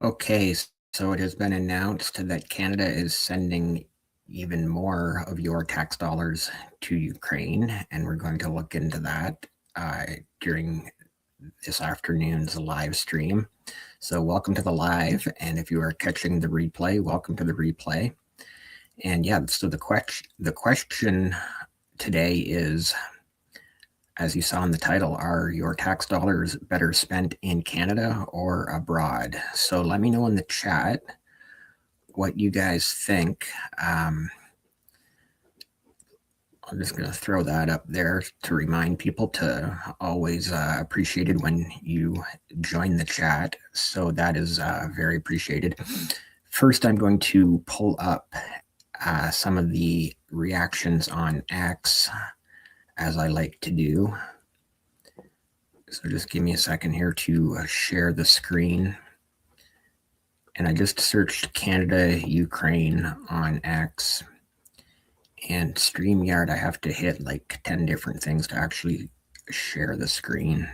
Okay, so it has been announced that Canada is sending even more of your tax dollars to Ukraine, and we're going to look into that during this afternoon's live stream. So welcome to the live, and if you are catching the replay, welcome to the replay. And yeah, so the question today is, as you saw in the title, are your tax dollars better spent in Canada or abroad? So let me know in the chat what you guys think. I'm just going to throw that up there to remind people to always appreciate it when you join the chat. So that is very appreciated. First, I'm going to pull up some of the reactions on X, as I like to do. So just give me a second here to share the screen. And I just searched Canada, Ukraine on X. And StreamYard, I have to hit like 10 different things to actually share the screen.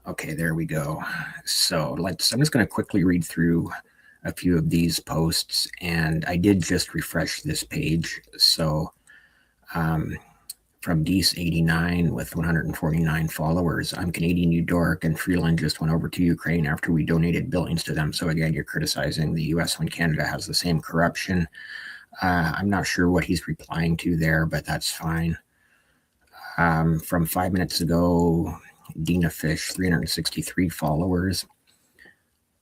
Okay, there we go. So I'm just going to quickly read through a few of these posts. And I did just refresh this page. So from Deece89 with 149 followers. I'm Canadian, you dork, and Freeland just went over to Ukraine after we donated billions to them. So again, you're criticizing the US when Canada has the same corruption. I'm not sure what he's replying to there, but that's fine. From 5 minutes ago, Dina Fish, 363 followers.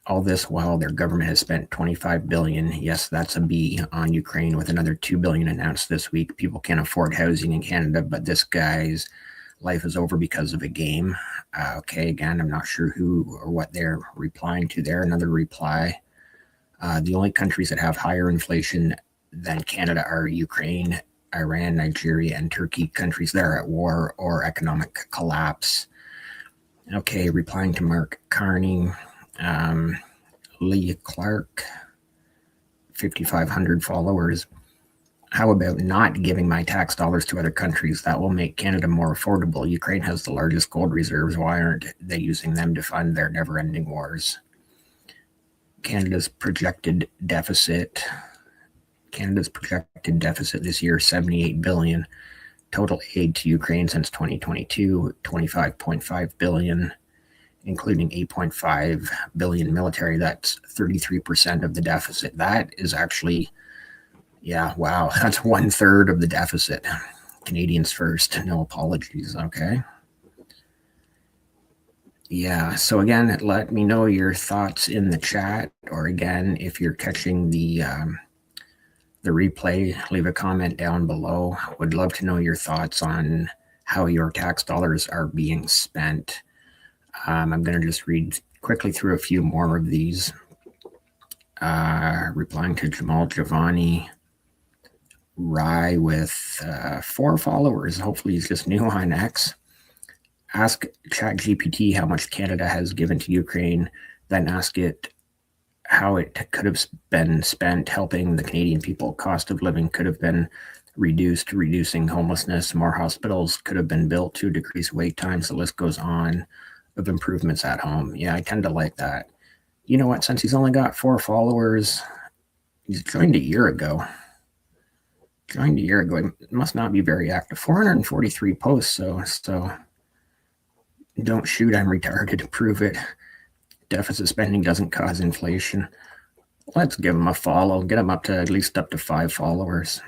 All this while their government has spent $25 billion, yes, that's a B, on Ukraine, with another $2 billion announced this week. People can't afford housing in Canada, but this guy's life is over because of a game. Okay, again, I'm not sure who or what they're replying to there. Another reply. The only countries that have higher inflation than Canada are Ukraine, Iran, Nigeria, and Turkey, countries that are at war or economic collapse. Okay, replying to Mark Carney. Lee Clark, 5,500 followers. How about not giving my tax dollars to other countries? That will make Canada more affordable. Ukraine has the largest gold reserves. Why aren't they using them to fund their never-ending wars? Canada's projected deficit this year, $78 billion. Total aid to Ukraine since 2022, $25.5 billion. Including $8.5 billion military. That's 33% of the deficit. That is actually, yeah, wow, that's 1/3 of the deficit. Canadians first, no apologies, okay? Yeah, so again, let me know your thoughts in the chat, or again, if you're catching the replay, leave a comment down below. Would love to know your thoughts on how your tax dollars are being spent. I'm going to just read quickly through a few more of these. Replying to Jamal Giovanni, Rye with 4 followers. Hopefully he's just new on X. Ask ChatGPT how much Canada has given to Ukraine, then ask it how it could have been spent helping the Canadian people. Cost of living could have been reduced, reducing homelessness. More hospitals could have been built to decrease wait times. The list goes on of improvements at home. Yeah, I tend to like that. You know what? Since he's only got 4 followers, he's joined a year ago. It must not be very active. 443 posts, so don't shoot, I'm retarded to prove it. Deficit spending doesn't cause inflation. Let's give him a follow. Get him up to at least up to 5 followers.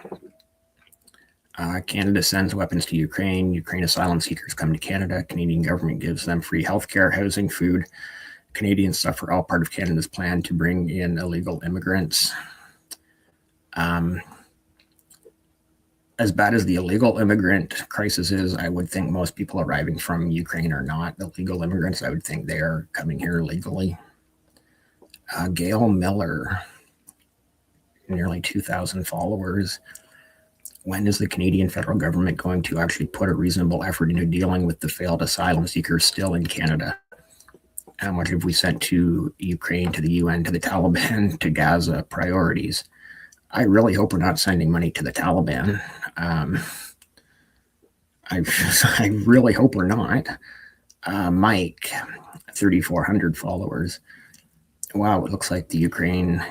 Canada sends weapons to Ukraine. Ukraine asylum seekers come to Canada. Canadian government gives them free healthcare, housing, food. Canadians suffer, all part of Canada's plan to bring in illegal immigrants. As bad as the illegal immigrant crisis is, I would think most people arriving from Ukraine are not illegal immigrants. I would think they are coming here legally. Gail Miller, nearly 2,000 followers. When is the Canadian federal government going to actually put a reasonable effort into dealing with the failed asylum seekers still in Canada? How much have we sent to Ukraine, to the UN, to the Taliban, to Gaza? Priorities. I really hope we're not sending money to the Taliban. I really hope we're not. Mike, 3,400 followers. Wow, it looks like the Ukraine.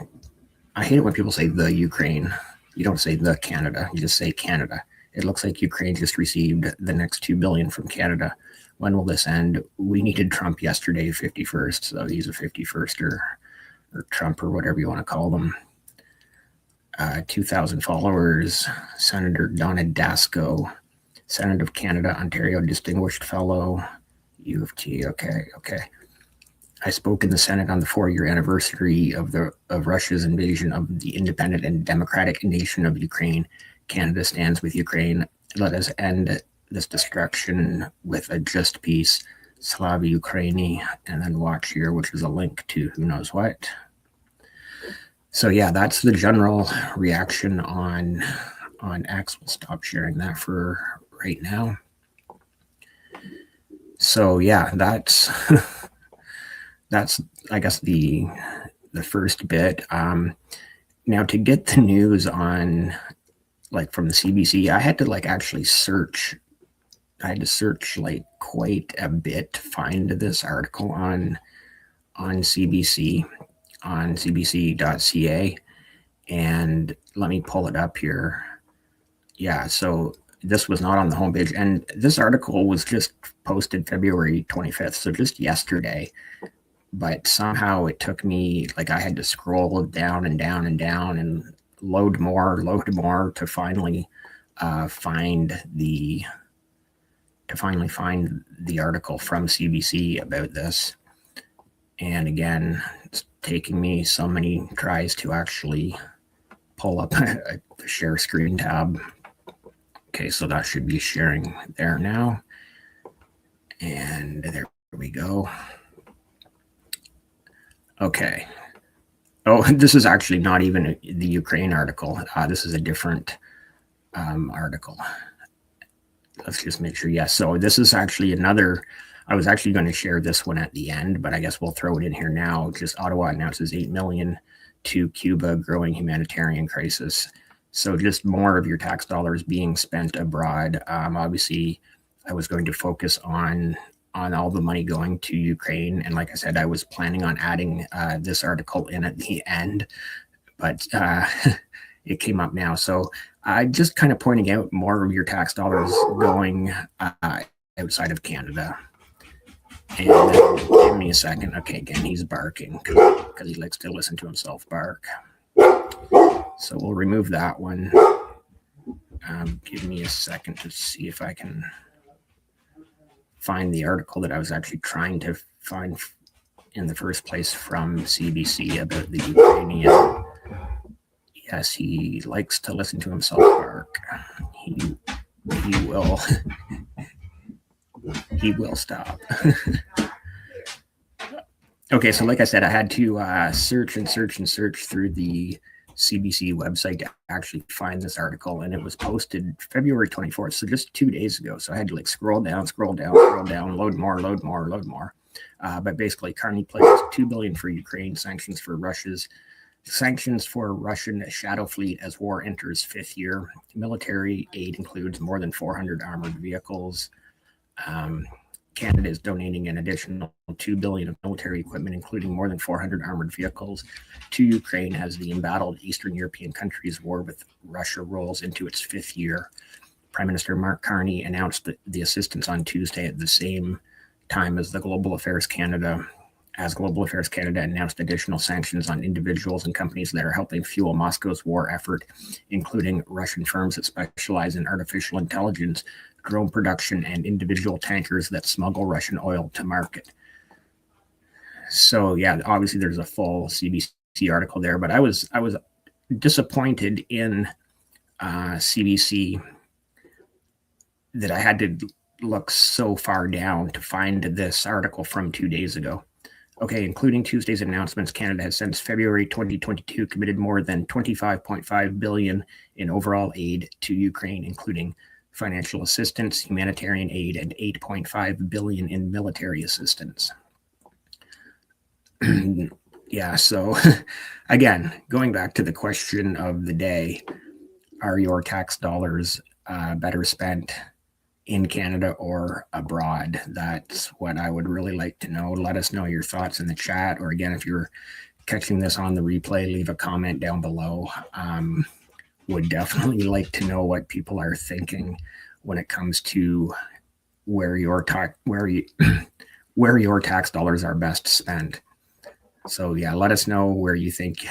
I hate it when people say the Ukraine. You don't say the Canada, you just say Canada. It looks like Ukraine just received the next $2 billion from Canada. When will this end? We needed Trump yesterday, 51st. So he's a 51st or Trump or whatever you want to call them. 2,000 followers. Senator Donna Dasco, Senate of Canada, Ontario, Distinguished Fellow, U of T. Okay. I spoke in the Senate on the 4-year anniversary of Russia's invasion of the independent and democratic nation of Ukraine. Canada stands with Ukraine. Let us end this destruction with a just peace. Slava Ukraini, and then watch here, which is a link to who knows what. So yeah, that's the general reaction on X. We'll stop sharing that for right now. So yeah, that's I guess the first bit. Now to get the news on like from the CBC, I had to like actually search. I had to search like quite a bit to find this article on CBC, on cbc.ca, and let me pull it up here. Yeah, so this was not on the homepage, and this article was just posted February 25th, so just yesterday. But somehow it took me, like I had to scroll down and down and down and load more to finally find the article from CBC about this. And again, it's taking me so many tries to actually pull up a share screen tab. Okay, so that should be sharing there now. And there we go. Okay. Oh, this is actually not even the Ukraine article. This is a different article. Let's just make sure. Yes. So this is actually another. I was actually going to share this one at the end, but I guess we'll throw it in here now. Just Ottawa announces $8 million to Cuba, growing humanitarian crisis. So just more of your tax dollars being spent abroad. Obviously, I was going to focus on all the money going to Ukraine. And like I said, I was planning on adding this article in at the end, but it came up now. So just kind of pointing out more of your tax dollars going outside of Canada. And give me a second. Okay, again, he's barking because he likes to listen to himself bark. So we'll remove that one. Give me a second to see if I can find the article that I was actually trying to find in the first place from CBC about the Ukrainian. Yes, he likes to listen to himself bark. He will. He will stop. Okay, so like I said, I had to search through the CBC website to actually find this article, and it was posted February 24th, so just 2 days ago. So I had to like scroll down, load more. But basically, Carney pledges $2 billion for Ukraine, sanctions for Russian shadow fleet as war enters 5th year. Military aid includes more than 400 armored vehicles. Canada is donating an additional $2 billion of military equipment, including more than 400 armored vehicles, to Ukraine as the embattled Eastern European country's war with Russia rolls into its 5th year. Prime Minister Mark Carney announced the assistance on Tuesday at the same time as Global Affairs Canada announced additional sanctions on individuals and companies that are helping fuel Moscow's war effort, including Russian firms that specialize in artificial intelligence, drone production, and individual tankers that smuggle Russian oil to market. So yeah, obviously there's a full CBC article there, but I was disappointed in CBC that I had to look so far down to find this article from 2 days ago. Okay, including Tuesday's announcements, Canada has since February 2022 committed more than $25.5 billion in overall aid to Ukraine, including financial assistance, humanitarian aid, and $8.5 billion in military assistance. Yeah, so again, going back to the question of the day, are your tax dollars better spent in Canada or abroad? That's what I would really like to know. Let us know your thoughts in the chat, or again, if you're catching this on the replay, leave a comment down below. Would definitely like to know what people are thinking when it comes to where your tax dollars are best spent. So yeah, let us know where you think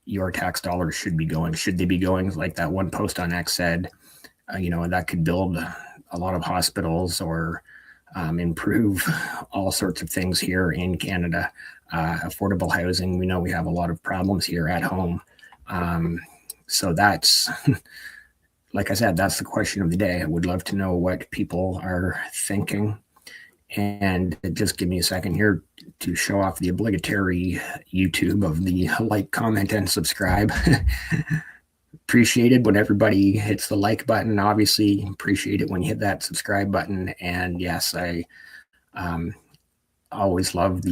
your tax dollars should be going. Should they be going, like that one post on X said, that could build a lot of hospitals or improve all sorts of things here in Canada. Affordable housing, we know we have a lot of problems here at home. So that's, like I said, that's the question of the day. I would love to know what people are thinking. And just give me a second here to show off the obligatory YouTube of the like, comment, and subscribe. Appreciate it when everybody hits the like button. Obviously, appreciate it when you hit that subscribe button. And yes, I always love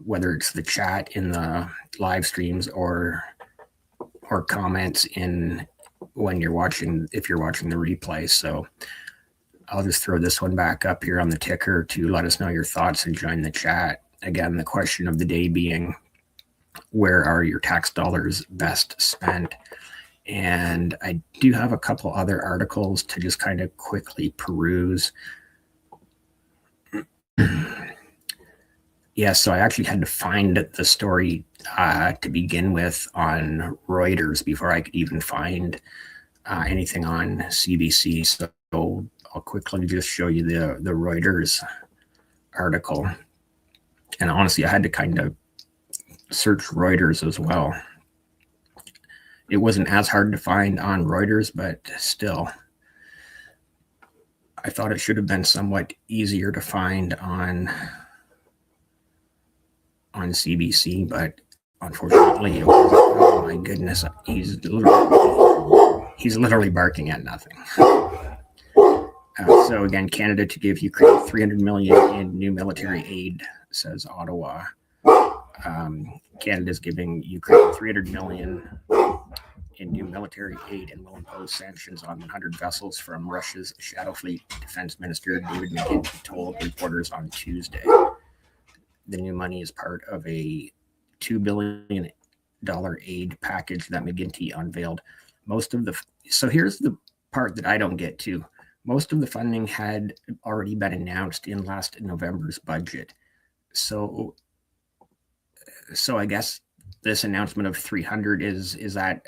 whether it's the chat in the live streams or comments if you're watching the replay. So I'll just throw this one back up here on the ticker to let us know your thoughts and join the chat. Again, the question of the day being, where are your tax dollars best spent? And I do have a couple other articles to just kind of quickly peruse. Yeah, so I actually had to find the story to begin with on Reuters before I could even find anything on CBC. So I'll quickly just show you the Reuters article. And honestly, I had to kind of search Reuters as well. It wasn't as hard to find on Reuters, but still, I thought it should have been somewhat easier to find on CBC, but unfortunately, oh my goodness, he's literally barking at nothing. So again, Canada to give Ukraine $300 million in new military aid, says Ottawa. Canada's giving Ukraine $300 million in new military aid and will impose sanctions on 100 vessels from Russia's Shadow Fleet, Defense Minister David McGuinty told reporters on Tuesday. The new money is part of a $2 billion aid package that McGuinty unveiled. So here's the part that I don't get to. Most of the funding had already been announced in last November's budget. So I guess this announcement of 300 is that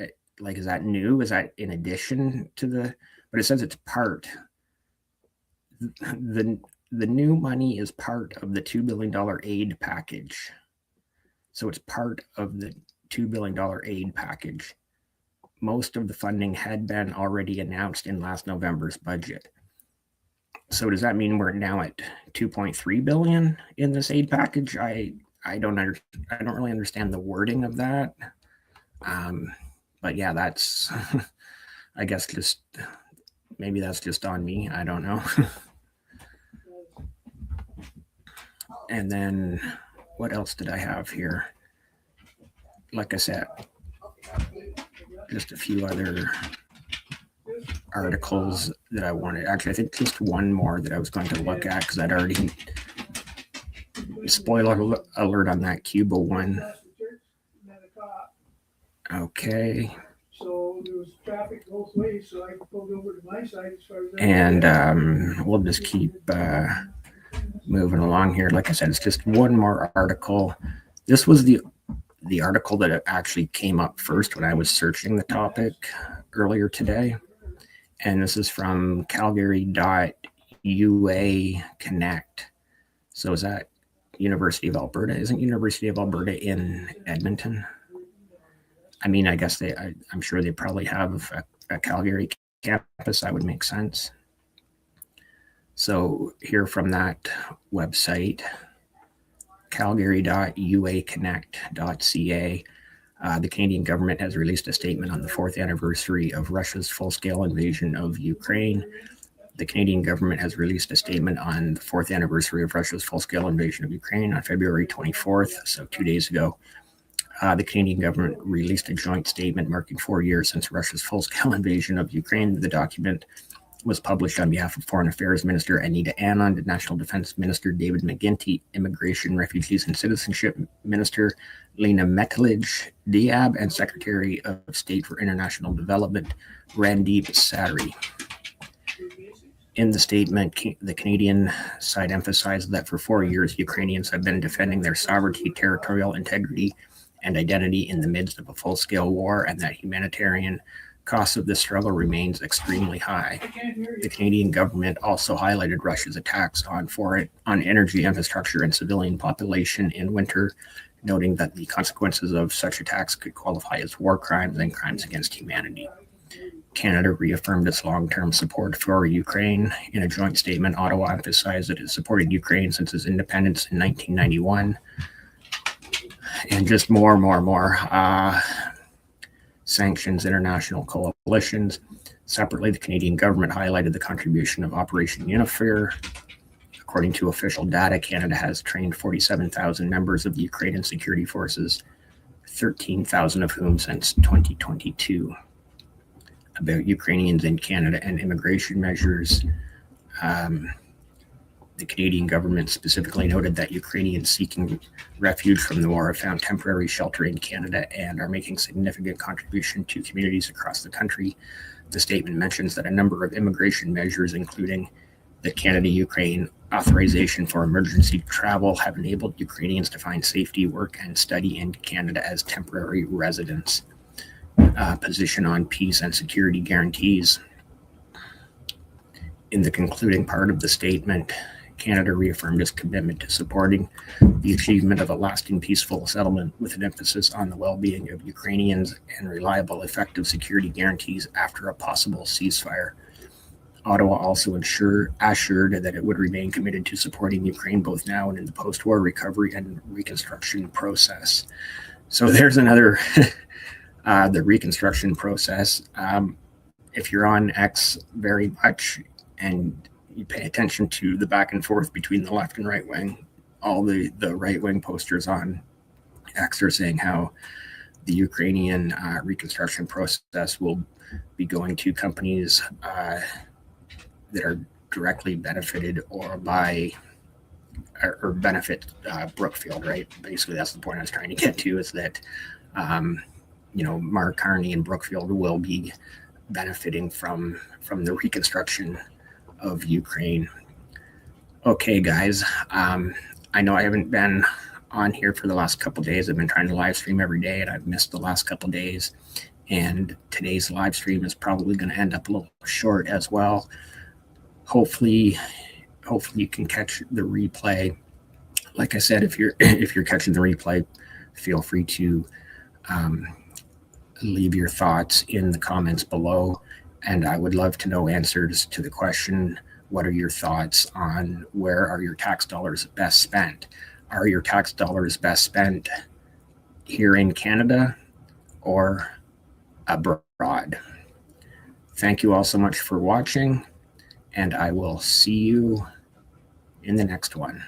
new? Is that in addition to but it says it's part. The new money is part of the $2 billion aid package. So it's part of the $2 billion aid package. Most of the funding had been already announced in last November's budget. So does that mean we're now at $2.3 billion in this aid package? I don't really understand the wording of that. But yeah, that's, I guess maybe that's just on me. I don't know. And then what else did I have here? Like I said, just a few other articles that I wanted. Actually, I think just one more that I was going to look at because I'd already, spoiler alert on that Cuba one. Okay. So there was traffic both ways, so I pulled over to my side as far as that. And we'll just keep moving along here. Like I said, it's just one more article. This was the article that actually came up first when I was searching the topic earlier today. And this is from Calgary.ua Connect. So is that University of Alberta? Isn't University of Alberta in Edmonton? I mean, I guess I'm sure they probably have a Calgary campus. That would make sense. So here from that website, calgary.uaconnect.ca, the Canadian government has released a statement on the 4th anniversary of Russia's full-scale invasion of Ukraine. The Canadian government has released a statement on the 4th anniversary of Russia's full-scale invasion of Ukraine on February 24th, so 2 days ago. The Canadian government released a joint statement marking 4 years since Russia's full-scale invasion of Ukraine. The document was published on behalf of Foreign Affairs Minister Anita Anand, National Defense Minister David McGuinty, Immigration, Refugees and Citizenship Minister Lena Metelage-Diab, and Secretary of State for International Development Randeep Sari. In the statement, the Canadian side emphasized that for 4 years, Ukrainians have been defending their sovereignty, territorial integrity, and identity in the midst of a full-scale war, and that humanitarian cost of this struggle remains extremely high. The Canadian government also highlighted Russia's attacks on energy infrastructure and civilian population in winter, noting that the consequences of such attacks could qualify as war crimes and crimes against humanity. Canada reaffirmed its long-term support for Ukraine. In a joint statement, Ottawa emphasized that it supported Ukraine since its independence in 1991. And just more sanctions, international coalitions. Separately, the Canadian government highlighted the contribution of Operation Unifear. According to official data, Canada has trained 47,000 members of the Ukrainian security forces, 13,000 of whom since 2022. About Ukrainians in Canada and immigration measures, the Canadian government specifically noted that Ukrainians seeking refuge from the war have found temporary shelter in Canada and are making significant contribution to communities across the country. The statement mentions that a number of immigration measures, including the Canada-Ukraine authorization for emergency travel, have enabled Ukrainians to find safety, work, and study in Canada as temporary residents. Position on peace and security guarantees. In the concluding part of the statement, Canada reaffirmed its commitment to supporting the achievement of a lasting peaceful settlement with an emphasis on the well-being of Ukrainians and reliable, effective security guarantees after a possible ceasefire. Ottawa also assured that it would remain committed to supporting Ukraine both now and in the post-war recovery and reconstruction process. So there's another, the reconstruction process. If you're on X very much and you pay attention to the back and forth between the left and right wing, all the right wing posters on X are saying how the Ukrainian reconstruction process will be going to companies that are directly benefited or benefit Brookfield, right? Basically, that's the point I was trying to get to, is that Mark Carney and Brookfield will be benefiting from the reconstruction of Ukraine. Okay, guys, I know I haven't been on here for the last couple of days. I've been trying to live stream every day, and I've missed the last couple of days. And today's live stream is probably going to end up a little short as well. Hopefully you can catch the replay. Like I said, if you're catching the replay, feel free to leave your thoughts in the comments below. And I would love to know answers to the question, what are your thoughts on where are your tax dollars best spent? Are your tax dollars best spent here in Canada or abroad? Thank you all so much for watching, and I will see you in the next one.